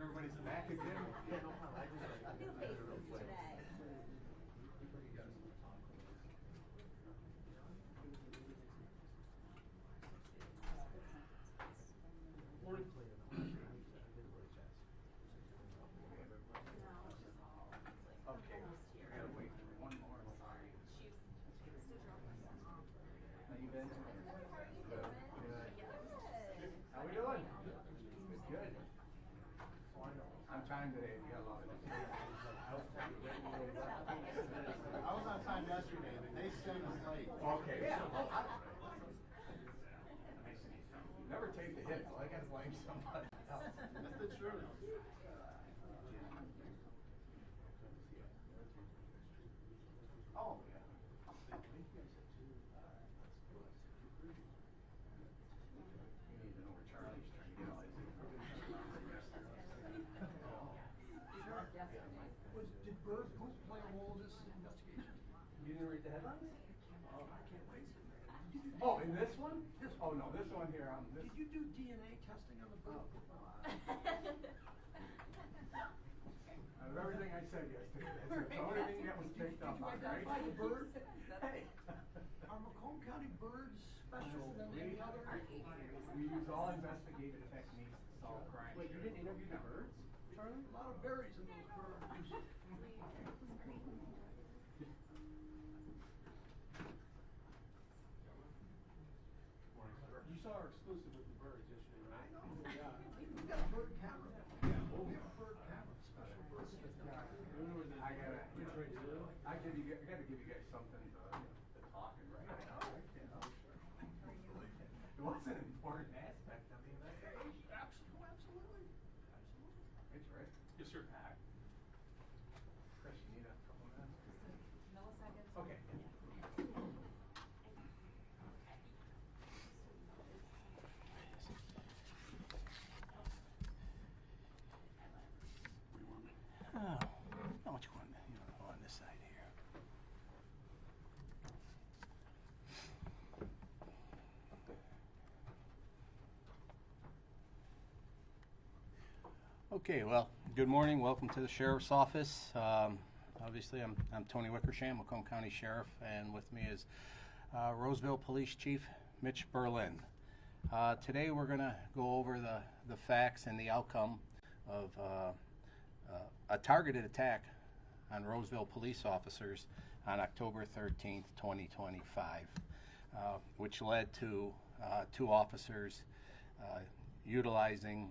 Everybody's back again? Yeah, no problem. New faces today. Okay, I gotta wait for one more. How you been? Good. Good. How we doing? Good. On time today. We got a lot of I was on time yesterday, but they said it was late. Okay. Yeah. Never take the hit, so I gotta blame somebody else. That's the truth. Oh, yeah. You need to know where Charlie's trying to get all his Did Bert play a role in this investigation? You didn't read the headlines? Oh, I can't wait. Oh, in this one? Oh, no, this one here. This. Did you do DNA testing on the Bert? Out of everything I said yesterday, that's the only thing that was picked up on, right? Identify the bird? Hey. Are Macomb County birds special than any other? We use all investigative techniques to solve crime. Wait, you didn't interview the birds, Charlie? A lot of berries in those birds. You saw our exclusive with the birds yesterday, right? I know. Yeah. We got a bird camera. Yeah. We have a bird camera, special bird. Remember the I gotta, which way to do it? I gotta give you guys something to talk and write. It was an important aspect of the investigation. Absolutely. It's right. Yes, sir. Chris, you need a couple minutes? Milliseconds. Okay. Oh, how much one? On this side here. Okay, well, good morning. Welcome to the Sheriff's Office. Obviously, I'm Tony Wickersham, Macomb County Sheriff, and with me is Roseville Police Chief Mitch Berlin. Today, we're going to go over the facts and the outcome of a targeted attack on Roseville police officers on October 13th, 2025, which led to 2 officers utilizing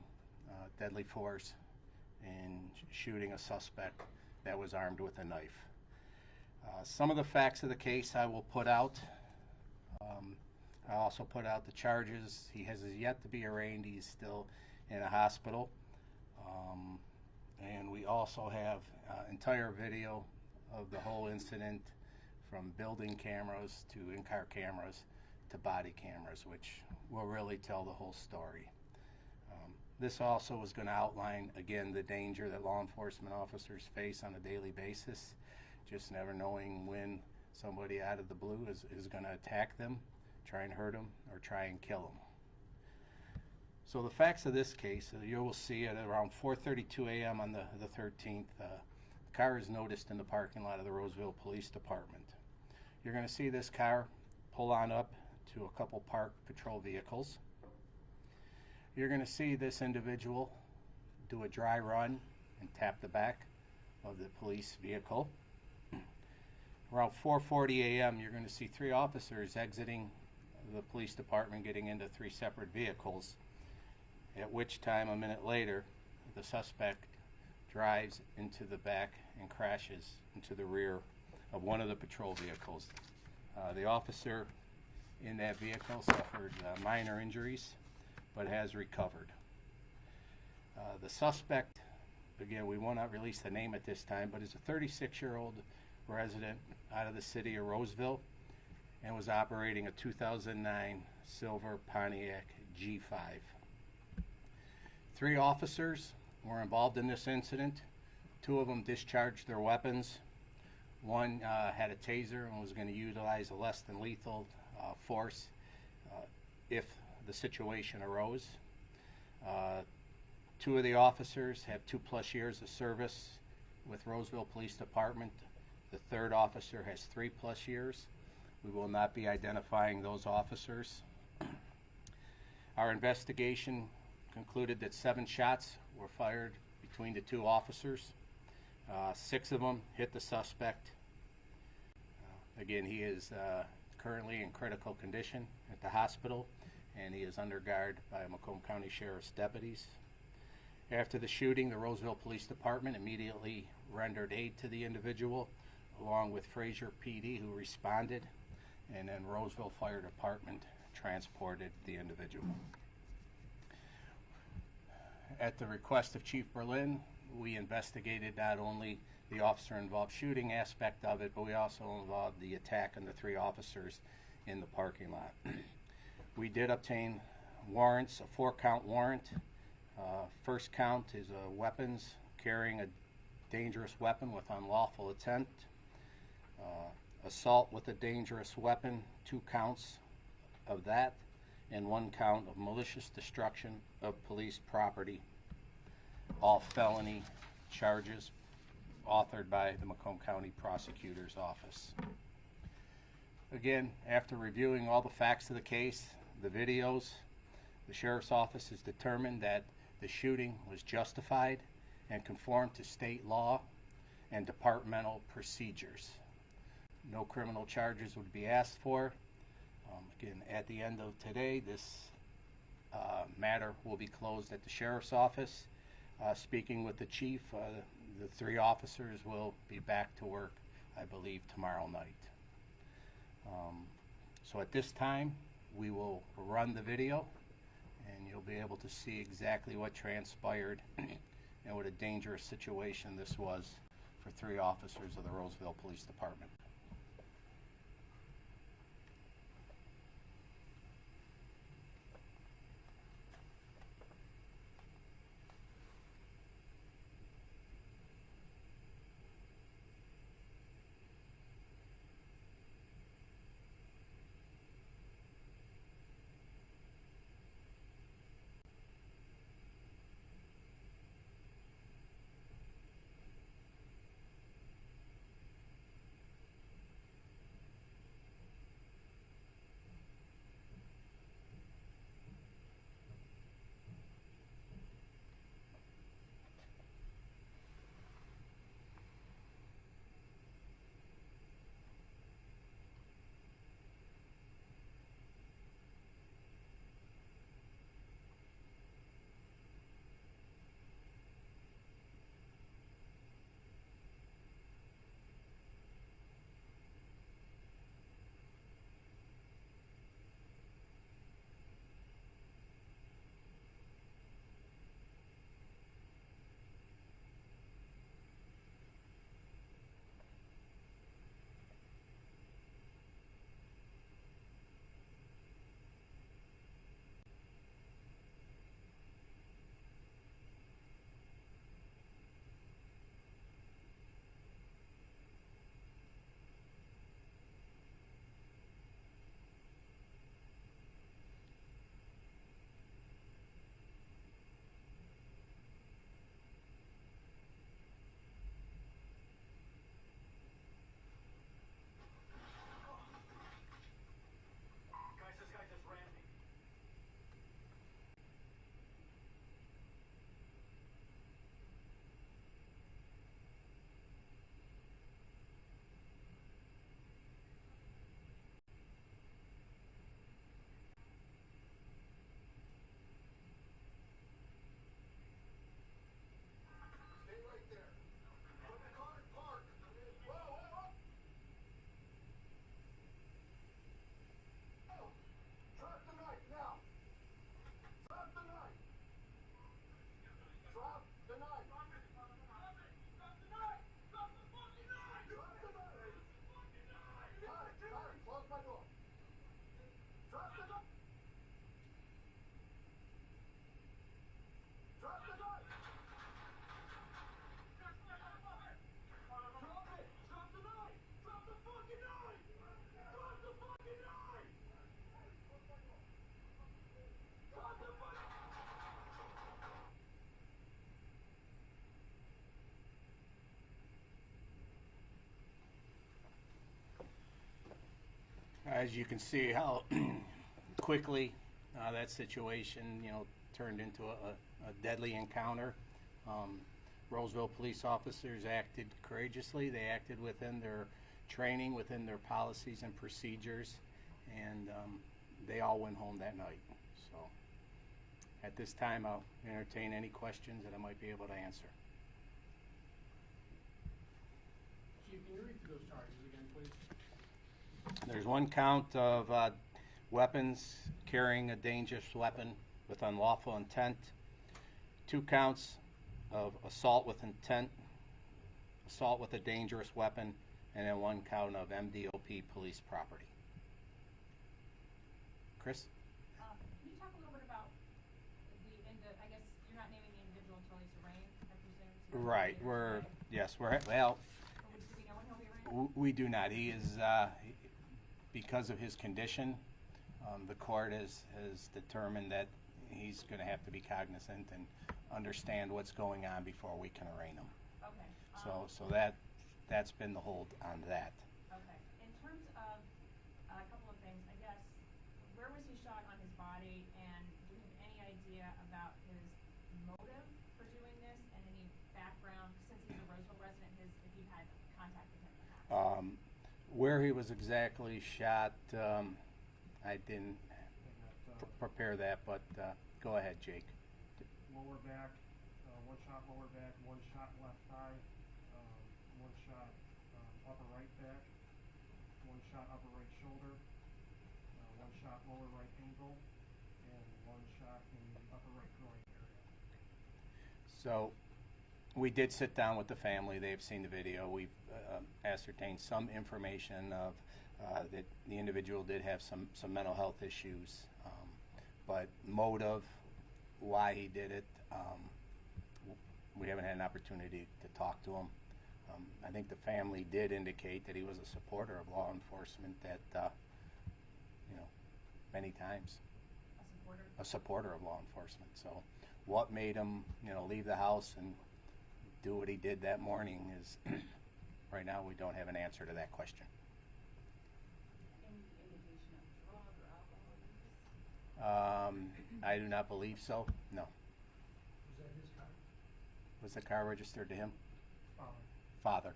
deadly force and shooting a suspect that was armed with a knife. Some of the facts of the case I will put out. I also put out the charges. He has yet to be arraigned. He's still in a hospital. And we also have entire video of the whole incident, from building cameras to in-car cameras to body cameras, which will really tell the whole story. This also is going to outline, again, the danger that law enforcement officers face on a daily basis, just never knowing when somebody out of the blue is going to attack them, try and hurt them, or try and kill them. So the facts of this case, you will see at around 4:32 a.m. on the 13th, the car is noticed in the parking lot of the Roseville Police Department. You're going to see this car pull on up to a couple parked patrol vehicles. You're going to see this individual do a dry run and tap the back of the police vehicle. Around 4:40 a.m. you're going to see 3 officers exiting the police department, getting into 3 separate vehicles, at which time, a minute later, the suspect drives into the back and crashes into the rear of one of the patrol vehicles. The officer in that vehicle suffered minor injuries, but has recovered. The suspect, again, we will not release the name at this time, but is a 36-year-old resident out of the city of Roseville and was operating a 2009 silver Pontiac G5. 3 officers were involved in this incident. 2 of them discharged their weapons. One had a taser and was going to utilize a less than lethal force if the situation arose. 2 of the officers have 2+ years of service with Roseville Police Department. The 3rd officer has 3+ years. We will not be identifying those officers. Our investigation concluded that 7 shots were fired between the 2 officers. 6 of them hit the suspect. Again, he is currently in critical condition at the hospital, and he is under guard by Macomb County Sheriff's deputies. After the shooting, the Roseville Police Department immediately rendered aid to the individual, along with Fraser PD, who responded, and then Roseville Fire Department transported the individual. At the request of Chief Berlin, we investigated not only the officer-involved shooting aspect of it, but we also involved the attack on the 3 officers in the parking lot. We did obtain warrants, a 4-count warrant. First count is weapons, carrying a dangerous weapon with unlawful intent. Assault with a dangerous weapon, 2 counts of that, and 1 count of malicious destruction of police property. All felony charges authored by the Macomb County Prosecutor's Office. Again, after reviewing all the facts of the case, the videos, the Sheriff's Office has determined that the shooting was justified and conformed to state law and departmental procedures. No criminal charges would be asked for. Again, at the end of today, this matter will be closed at the Sheriff's Office. Speaking with the Chief, the 3 officers will be back to work, I believe, tomorrow night. So at this time, we will run the video, and you'll be able to see exactly what transpired and what a dangerous situation this was for 3 officers of the Roseville Police Department. As you can see how quickly that situation, turned into a deadly encounter. Roseville police officers acted courageously. They acted within their training, within their policies and procedures, and they all went home that night. So at this time, I'll entertain any questions that I might be able to answer. Chief, can you read through those charges again, please? There's one count of weapons, carrying a dangerous weapon with unlawful intent, 2 counts of assault with intent, assault with a dangerous weapon, and then 1 count of MDOP police property. Chris? Can you talk a little bit about I guess you're not naming the individual until he's arraigned, I presume? Right. Do we know when he'll be arraigned? We do not. He is, because of his condition, the court has determined that he's going to have to be cognizant and understand what's going on before we can arraign him. Okay. So that's been the hold on that. Okay. In terms of a couple of things, I guess, where was he shot on his body, and do you have any idea about his motive for doing this and any background, since he's a Roseville resident, if you've had contact with him in the past? Where he was exactly shot, I didn't prepare that, but go ahead, Jake. Lower back, 1 shot lower back, 1 shot left thigh, 1 shot upper right back, 1 shot upper right shoulder, 1 shot lower right ankle, and 1 shot in the upper right groin area. So we did sit down with the family. They've seen the video. We've ascertained some information of that the individual did have some mental health issues, but motive, why he did it, we haven't had an opportunity to talk to him. I think the family did indicate that he was a supporter of law enforcement, that many times. A supporter of law enforcement. So what made him leave the house and do what he did that morning is right now we don't have an answer to that question. Any indication of drug or alcohol use? I do not believe so. No. Was that his car? Was the car registered to him? Father. Father.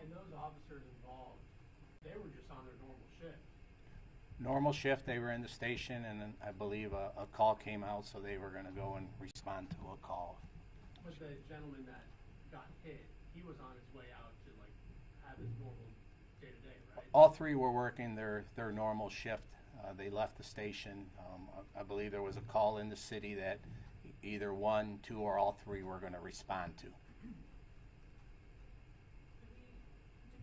And those officers involved, they were just on their normal shift. Normal shift, they were in the station, and then I believe a call came out, so they were going to go and respond to a call. But the gentleman that got hit, he was on his way out to have his normal day-to-day, right? All 3 were working their normal shift. They left the station. I believe there was a call in the city that either 1, 2, or all 3 were going to respond to. Do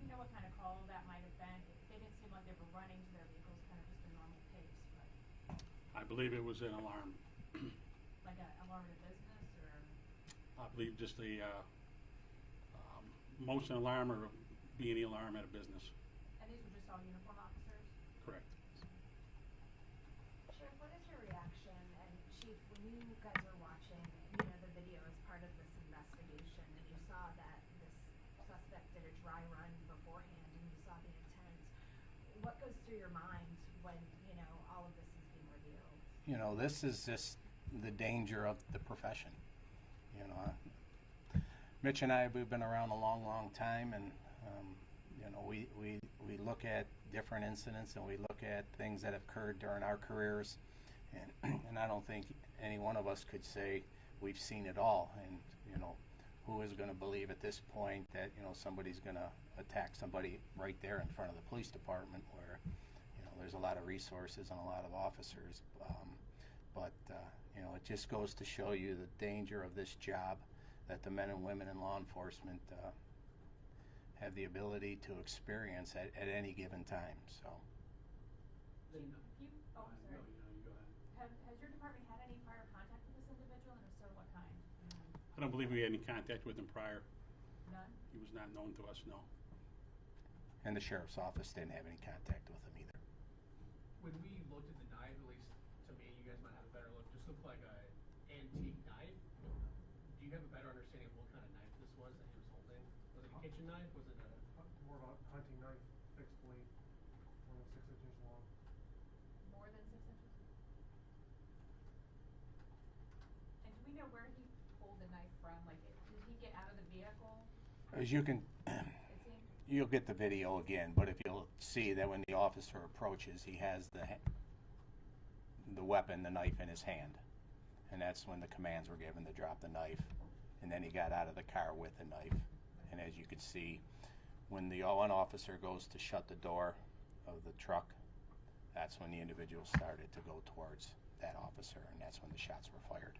we know what kind of call that might have been? They didn't seem like they were running to their vehicles, kind of just a normal pace, but I believe it was an alarm. like an alarm at a business, or? I believe just a motion alarm or B&E alarm at a business. And these were just all uniform officers? Correct. Sheriff, what is your reaction, and Chief, when you guys were watching, the video as part of this investigation, and you saw that this suspect did a dry run beforehand, and you saw the intent, what goes through your mind when, all of this is being revealed? This is just the danger of the profession. Mitch and I, we've been around a long, long time, and we look at different incidents and we look at things that have occurred during our careers, and I don't think any one of us could say we've seen it all. And who is going to believe at this point that somebody's going to attack somebody right there in front of the police department, where there's a lot of resources and a lot of officers, but it just goes to show you the danger of this job that the men and women in law enforcement have the ability to experience at any given time. So. Oh, I'm sorry. You go ahead. Has your department had any prior contact with this individual, and if so, what kind? I don't believe we had any contact with him prior. None? He was not known to us, no. And the sheriff's office didn't have any contact with him either. When we looked at the knife, at least to me, you guys might have a better look, just looked like a antique knife. Do you have a better understanding of what kind of knife this was that he was holding? Was it a kitchen knife? Was it more of a hunting knife, fixed blade? inches long. More than 6 inches? And do we know where he pulled the knife from? Like, did he get out of the vehicle, As you can, it seemed? you'll get the video again, but if you'll see that when the officer approaches, he has the weapon, the knife in his hand. And that's when the commands were given to drop the knife. And then he got out of the car with the knife. And as you can see, when the one officer goes to shut the door of the truck, that's when the individual started to go towards that officer, and that's when the shots were fired.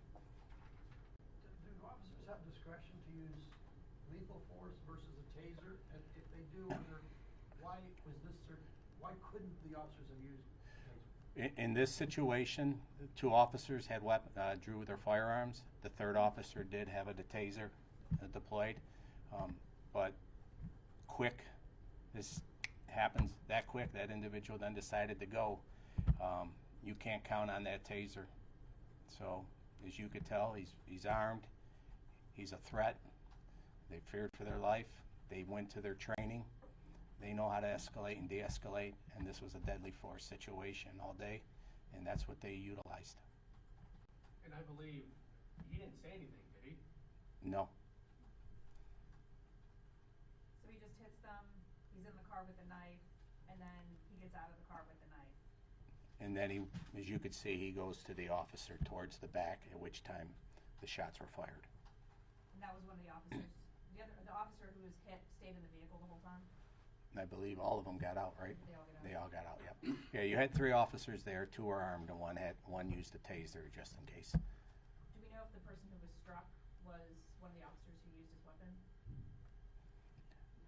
Do officers have discretion to use lethal force versus a taser? And if they do, why couldn't the officers have used a taser? In this situation, the two officers had drew their firearms. The third officer did have a taser deployed, but quick, this happens that quick. That individual then decided to go. You can't count on that taser. So, as you could tell, he's armed. He's a threat. They feared for their life. They went to their training. They know how to escalate and de-escalate, and this was a deadly force situation all day, and that's what they utilized. And I believe he didn't say anything, did he? No. So he just hits them, he's in the car with the knife, and then he gets out of the car with the knife. And then he, as you could see, he goes to the officer towards the back, at which time the shots were fired. And that was one of the officers, the officer who was hit stayed in the vehicle the whole time? And I believe all of them got out, right? They all got out. They all got out, yep. Yeah, you had 3 officers there, 2 were armed, and one used a taser just in case. Do we know if the person who was struck was one of the officers who used his weapon?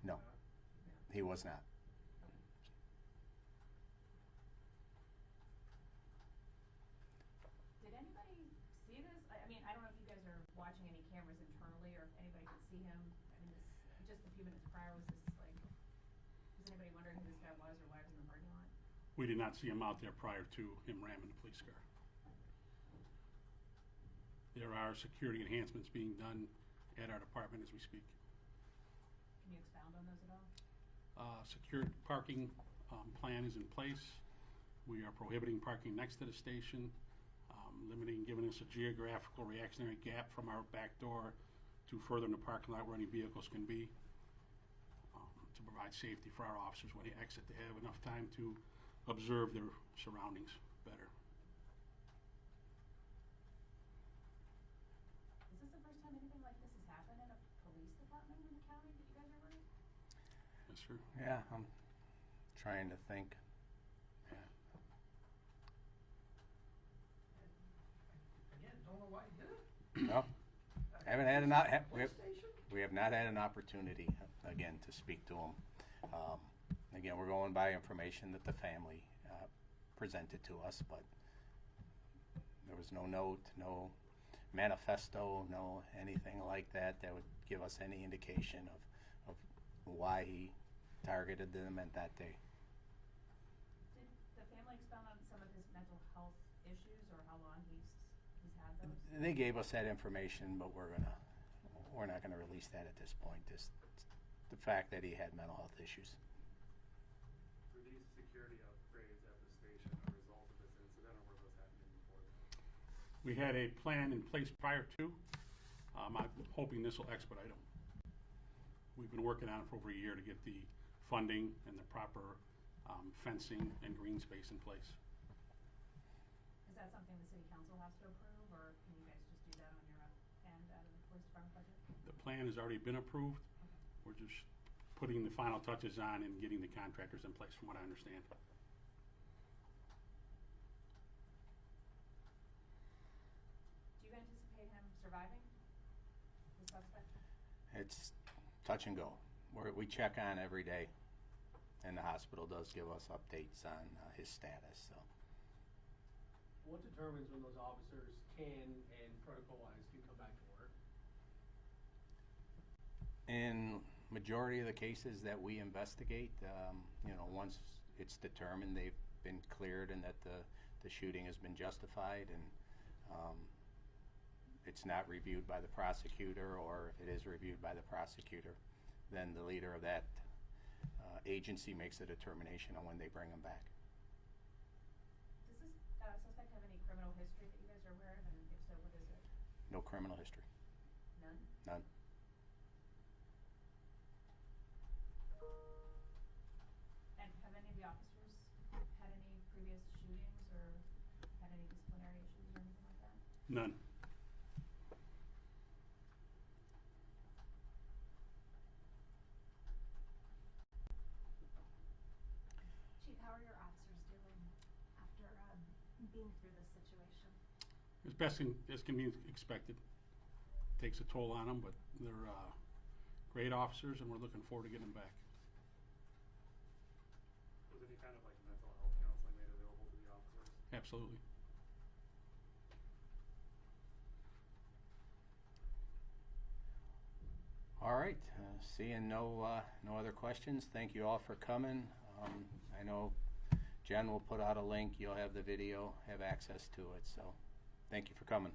No, he was not. Did anybody see this? I mean, I don't know if you guys are watching any cameras internally or if anybody could see him. I mean, just a few minutes prior, was this like, was anybody wondering who this guy was or why he was in the parking lot? We did not see him out there prior to him ramming the police car. There are security enhancements being done at our department as we speak. Can you expound on those at all? Secured parking plan is in place. We are prohibiting parking next to the station, giving us a geographical reactionary gap from our back door to further in the parking lot where any vehicles can be, to provide safety for our officers when they exit, to have enough time to observe their surroundings better. Is this the first time anything like this has happened in a police department in the county that you guys are running? Yes, sir. Yeah, I'm trying to think. Yeah. Again, don't know why he did it. No, haven't had Police station? we have not had an opportunity, again, to speak to him. Again, we're going by information that the family presented to us, but there was no note, no manifesto, no anything like that that would give us any indication of why he targeted them at that day. Did the family expound on some of his mental health issues or how long he's had those? They gave us that information, but we're not gonna release that at this point. Just the fact that he had mental health issues. Were these security upgrades at the station a result of this incident, or were those happening before that? We had a plan in place prior to. I'm hoping this will expedite them. We've been working on it for over a year to get the funding and the proper fencing and green space in place. Is that something the city council has to approve, or can you guys just do that on your end out of the police department budget? The plan has already been approved. We're just putting the final touches on and getting the contractors in place, from what I understand. Do you anticipate him surviving, the suspect? It's touch and go. We check on every day, and the hospital does give us updates on his status. So. What determines when those officers can and protocol-wise can come back to work? In majority of the cases that we investigate, once it's determined they've been cleared and that the shooting has been justified, and it's not reviewed by the prosecutor, or if it is reviewed by the prosecutor, then the leader of that agency makes a determination on when they bring them back. No criminal history. None? None. And have any of the officers had any previous shootings or had any disciplinary issues or anything like that? None. Chief, how are your officers doing after being through this situation? As best as can be expected. Takes a toll on them, but they're great officers, and we're looking forward to getting them back. Was any kind of like mental health counseling made available to the officers? Absolutely. All right. Seeing no other questions, thank you all for coming. I know Jen will put out a link. You'll have the video, have access to it. So thank you for coming.